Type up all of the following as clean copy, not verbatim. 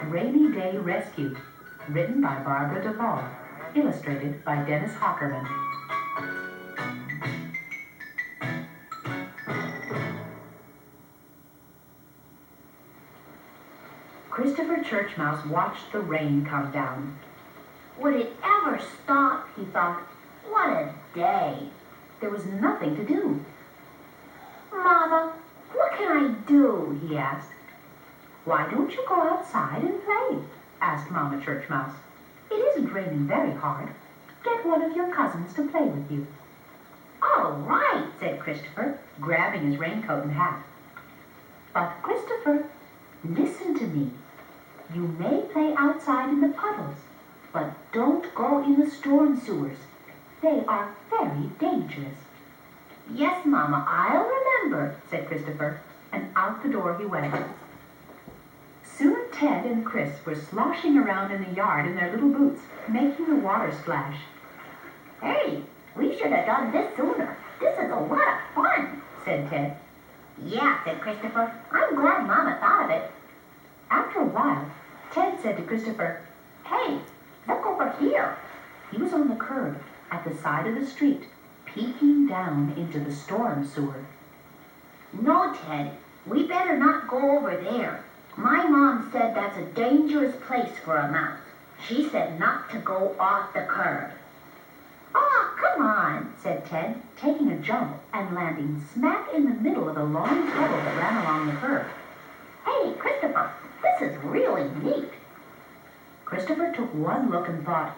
Rainy Day Rescue, written by Barbara Duvall, illustrated by Dennis Hockerman. Christopher Churchmouse watched the rain come down. Would it ever stop, he thought. What a day. There was nothing to do. Mama, what can I do? He asked. Why don't you go outside and play? Asked Mama Churchmouse. It isn't raining very hard. Get one of your cousins to play with you. All right, said Christopher, grabbing his raincoat and hat. But Christopher, listen to me. You may play outside in the puddles, but don't go in the storm sewers. They are very dangerous. Yes, Mama, I'll remember, said Christopher, and out the door he went. Soon Ted and Chris were sloshing around in the yard in their little boots, making the water splash. Hey, we should have done this sooner. This is a lot of fun, said Ted. Yeah, said Christopher. I'm glad Mama thought of it. After a while, Ted said to Christopher, Hey, look over here. He was on the curb at the side of the street, peeking down into the storm sewer. No, Ted, we better not go over there. My mom said that's a dangerous place for a mouse. She said not to go off the curb. Oh, come on, said Ted, taking a jump and landing smack in the middle of a long puddle that ran along the curb. Hey, Christopher, this is really neat. Christopher took one look and thought,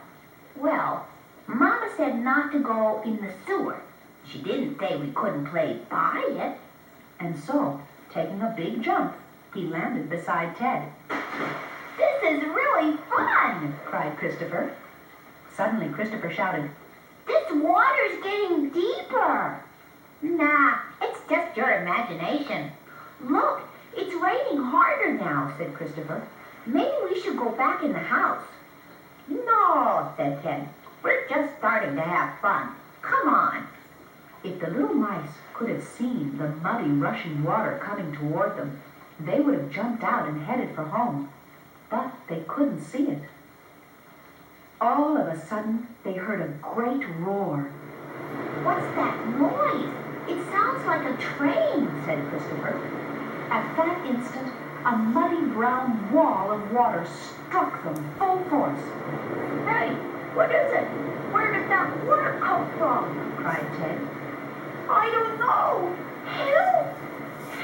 well, Mama said not to go in the sewer. She didn't say we couldn't play by it. And so, taking a big jump, he landed beside Ted. This is really fun, cried Christopher. Suddenly, Christopher shouted, This water's getting deeper. Nah, it's just your imagination. Look, it's raining harder now, said Christopher. Maybe we should go back in the house. No, said Ted. We're just starting to have fun. Come on. If the little mice could have seen the muddy, rushing water coming toward them, they would have jumped out and headed for home. But they couldn't see it. All of a sudden, they heard a great roar. What's that noise? It sounds like a train, said Christopher. At that instant, a muddy brown wall of water struck them full force. Hey, what is it? Where did that water come from? Cried Ted. I don't know. Help!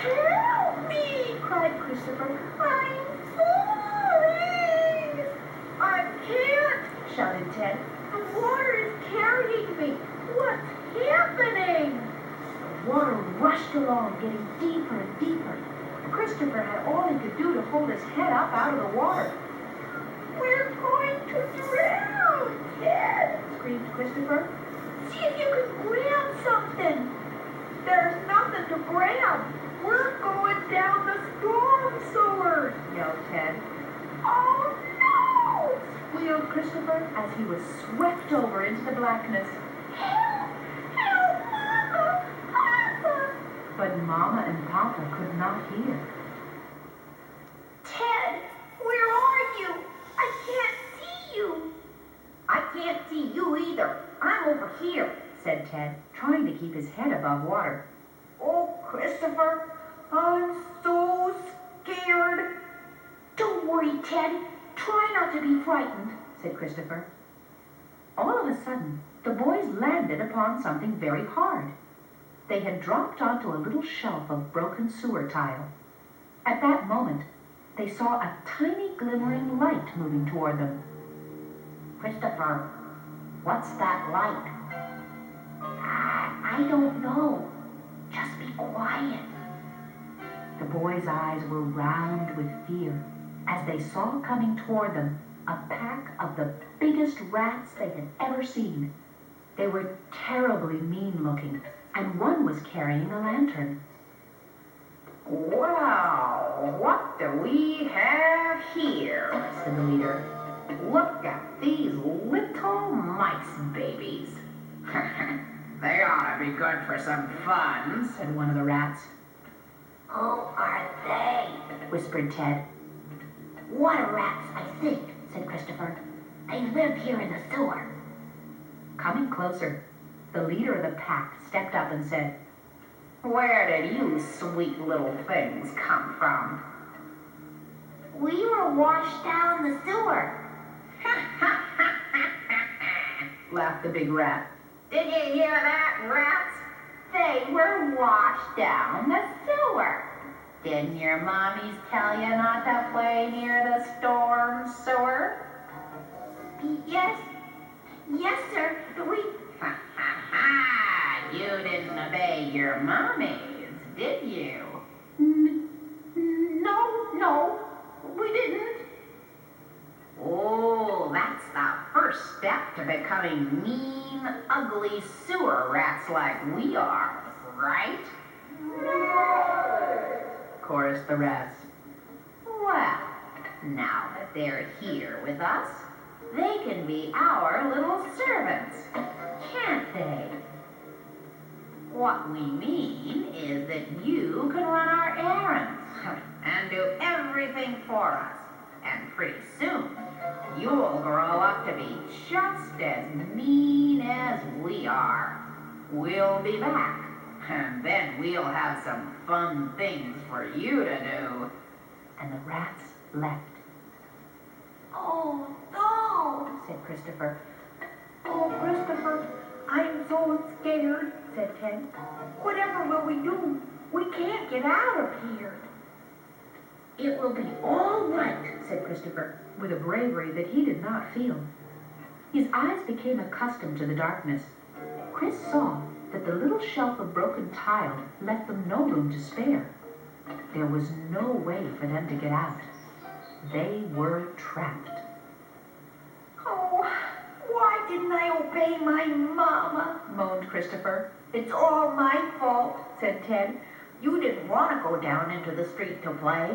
Help me! Cried Christopher. I'm falling! I can't! Shouted Ted. The water is carrying me. What's happening? The water rushed along, getting deeper and deeper. Christopher had all he could do to hold his head up out of the water. We're going to drown, Ted! Screamed Christopher. See if you can grab something. There's nothing to grab. We're going down the storm sewer, yelled Ted. Oh, no! Squealed Christopher as he was swept over into the blackness. Help! Help, Mama! Papa! But Mama and Papa could not hear. Ted, where are you? I can't see you. I can't see you either. I'm over here, said Ted, trying to keep his head above water. Oh, Christopher, I'm so scared. Don't worry, Ted. Try not to be frightened, said Christopher. All of a sudden, the boys landed upon something very hard. They had dropped onto a little shelf of broken sewer tile. At that moment, they saw a tiny glimmering light moving toward them. Christopher, what's that light? I don't know. Just be quiet. The boys' eyes were round with fear as they saw coming toward them a pack of the biggest rats they had ever seen. They were terribly mean-looking, and one was carrying a lantern. Well, what do we have here? Said the leader. Look at these little mice babies. They ought to be good for some fun, said one of the rats. Who are they? Whispered Ted. Water rats, I think, said Christopher. They live here in the sewer. Coming closer, the leader of the pack stepped up and said, "Where did you sweet little things come from?" We were washed down the sewer. Laughed the big rat. "Did you hear that, rats? They were washed down the sewer. Didn't your mommies tell you not to play near the storm sewer?" Yes, sir. You didn't obey your mommies, did you? No, we didn't. Oh, that's the first step to becoming mean, ugly sewer rats like we are, right? Chorused the rats. Well, now that they're here with us, they can be our little servants, can't they? What we mean is that you can run our errands and do everything for us. And pretty soon, you'll grow up to be just as mean as we are. We'll be back, and then we'll have some fun things for you to do. and the rats left. Oh, no, Said Christopher. Oh, Christopher, I'm so scared, said Ted. Whatever will we do? We can't get out of here. It will be all right, said Christopher, with a bravery that he did not feel. His eyes became accustomed to the darkness. Chris saw that the little shelf of broken tile left them no room to spare. There was no way for them to get out. They were trapped. Oh, why didn't I obey my mama? Moaned Christopher. It's all my fault, said Ted. You didn't want to go down into the street to play.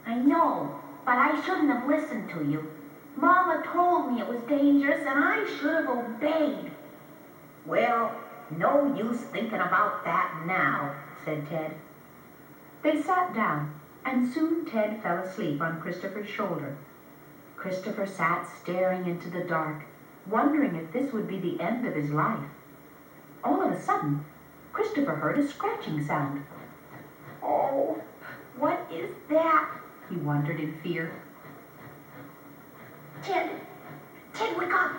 I know, but I shouldn't have listened to you. Mama told me it was dangerous and I should have obeyed. Well, no use thinking about that now, said Ted. They sat down, and soon Ted fell asleep on Christopher's shoulder. Christopher sat staring into the dark, wondering if this would be the end of his life. All of a sudden, Christopher heard a scratching sound. Oh, what is that? He wondered in fear. Ted, wake up.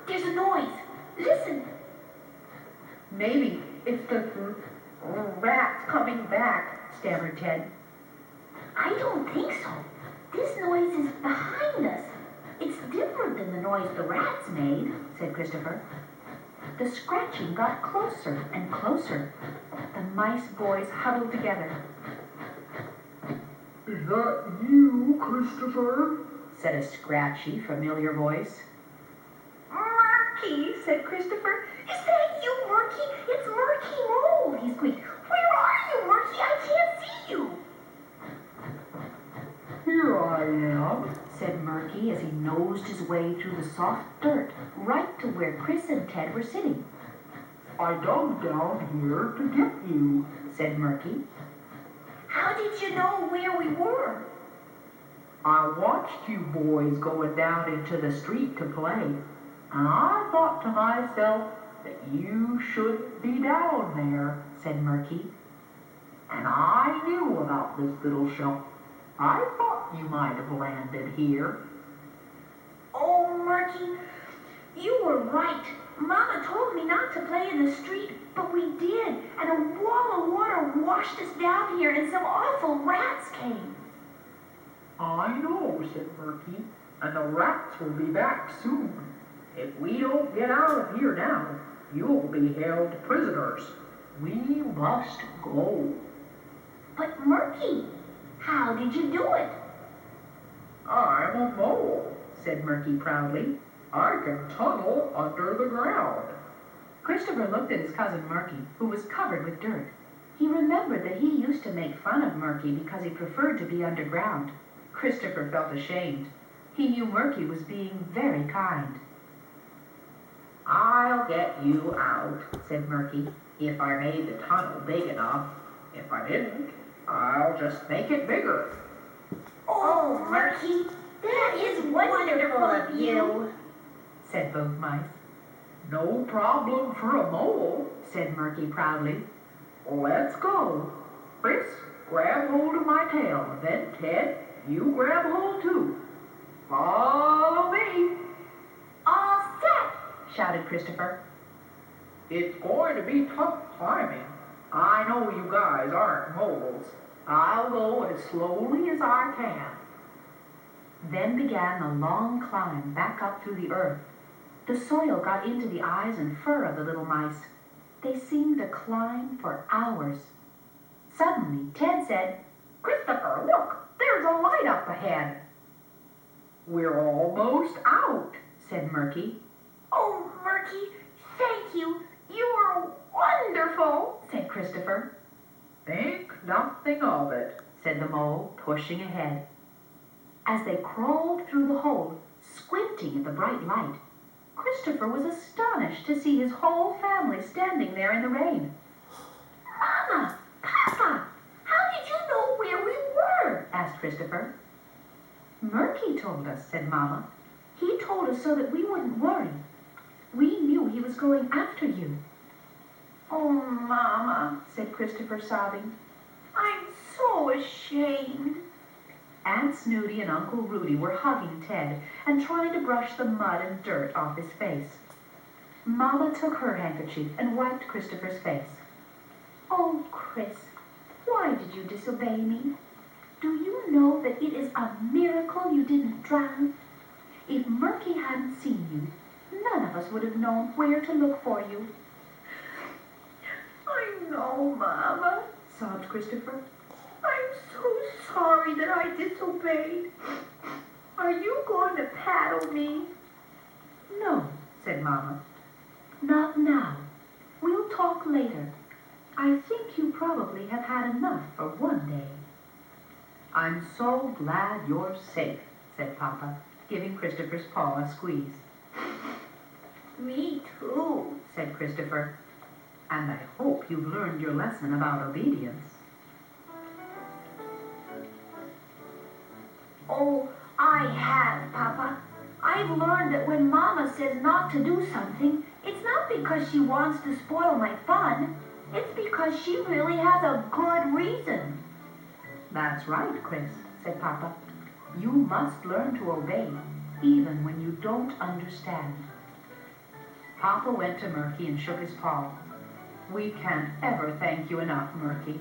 There's a noise. Listen. Maybe it's the rats coming back, stammered Ted. I don't think so. This noise is behind us. It's different than the noise the rats made, said Christopher. The scratching got closer and closer. The mice boys huddled together. "Is that you, Christopher?" said a scratchy, familiar voice. Murky, said Christopher. Is that you, Murky? It's Murky Mole, he squeaked. Where are you, Murky? I can't see you. "Here I am," said Murky as he nosed his way through the soft dirt right to where Chris and Ted were sitting. "I dug down here to get you." said Murky. How did you know where we were? "I watched you boys going down into the street to play, and I thought to myself that you should be down there," said Murky. "and I knew about this little shelf. I thought you might have landed here." Oh, Murky, you were right. Mama told me not to play in the street, but we did, and a wall of water washed us down here, and some awful rats came. "I know," said Murky, "and the rats will be back soon. If we don't get out of here now, you'll be held prisoners. We must go." But Murky, how did you do it? "I'm a mole," said Murky proudly. "I can tunnel under the ground." Christopher looked at his cousin Murky, who was covered with dirt. He remembered that he used to make fun of Murky because he preferred to be underground. Christopher felt ashamed. He knew Murky was being very kind. "I'll get you out," said Murky, "if I made the tunnel big enough. If I didn't, I'll just make it bigger." Oh, Murky, Murky. That is wonderful of you, said both mice. No problem for a mole, Said Murky proudly. let's go. Chris, grab hold of my tail. Then, Ted, you grab hold too. Follow me. All set. Shouted Christopher. It's going to be tough climbing. I know you guys aren't moles. I'll go as slowly as I can. Then began the long climb back up through the earth. The soil got into the eyes and fur of the little mice. They seemed to climb for hours. Suddenly, Ted said, "Christopher, look! There's a light up ahead." We're almost out. Said Murky. Oh, Murky, thank you. You are wonderful, Said Christopher. Think nothing of it. Said the mole, pushing ahead. As they crawled through the hole, squinting at the bright light, Christopher was astonished to see his whole family standing there in the rain. Mama, Papa, how did you know where we were? Asked Christopher. Murky told us, said Mama. He told us so that we wouldn't worry. We knew he was going after you. Oh, Mama, Said Christopher, sobbing. I'm so ashamed. Aunt Snooty and Uncle Rudy were hugging Ted and trying to brush the mud and dirt off his face. Mama took her handkerchief and wiped Christopher's face. Oh, Chris, why did you disobey me? Do you know that it is a miracle you didn't drown? If Murky hadn't seen you, none of us would have known where to look for you. I know, Mama. Sobbed Christopher. I'm so sorry that I disobeyed. Are you going to paddle me? No, said Mama. Not now. We'll talk later. I think you probably have had enough for one day. I'm so glad you're safe, said Papa, giving Christopher's paw a squeeze. Me too. Said Christopher. And I hope you've learned your lesson about obedience. Oh, I have, Papa. I've learned that when Mama says not to do something, it's not because she wants to spoil my fun. It's because she really has a good reason. That's right, Chris, said Papa. You must learn to obey, even when you don't understand. Papa went to Murky and shook his paw. We can't ever thank you enough, Murky.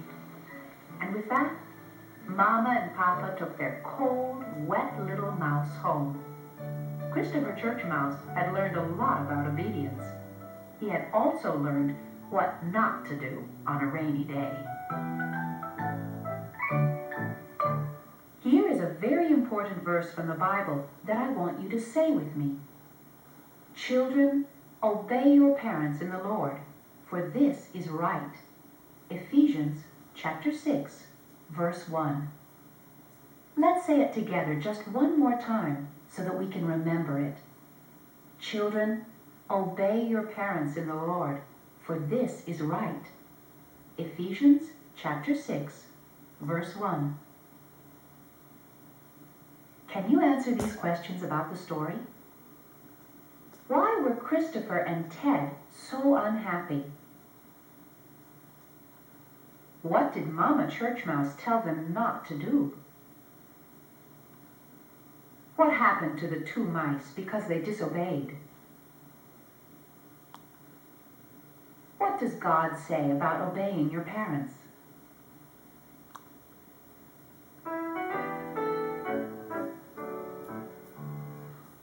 And with that, Mama and Papa took their cold, wet little mouse home. Christopher Church Mouse had learned a lot about obedience. He had also learned what not to do on a rainy day. Here is a very important verse from the Bible that I want you to say with me. Children, obey your parents in the Lord, for this is right. Ephesians chapter 6, verse 1. Let's say it together just one more time so that we can remember it. Children, obey your parents in the Lord, for this is right. Ephesians chapter 6, verse 1. Can you answer these questions about the story? Why were Christopher and Ted so unhappy? What did Mama Church Mouse tell them not to do? What happened to the two mice because they disobeyed? What does God say about obeying your parents?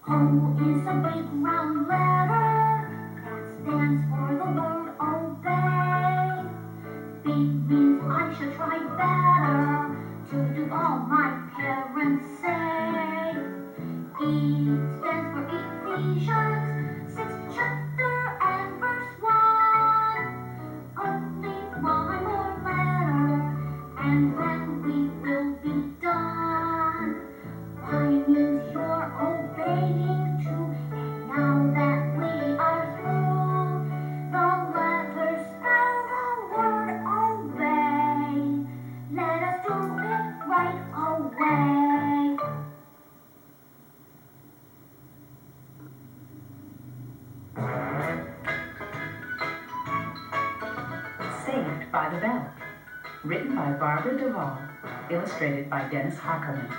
O is a big round letter that stands for the word obey. B means I should try better to do all my parents say. E stands for Ephesians 6 chapter and verse 1. Only one more letter and then we will be done. Y means you're obeying too, and now that we are through, the letters spell the word obey. Let us do it right away. Bell. Written by Barbara Duvall. Illustrated by Dennis Hockerman.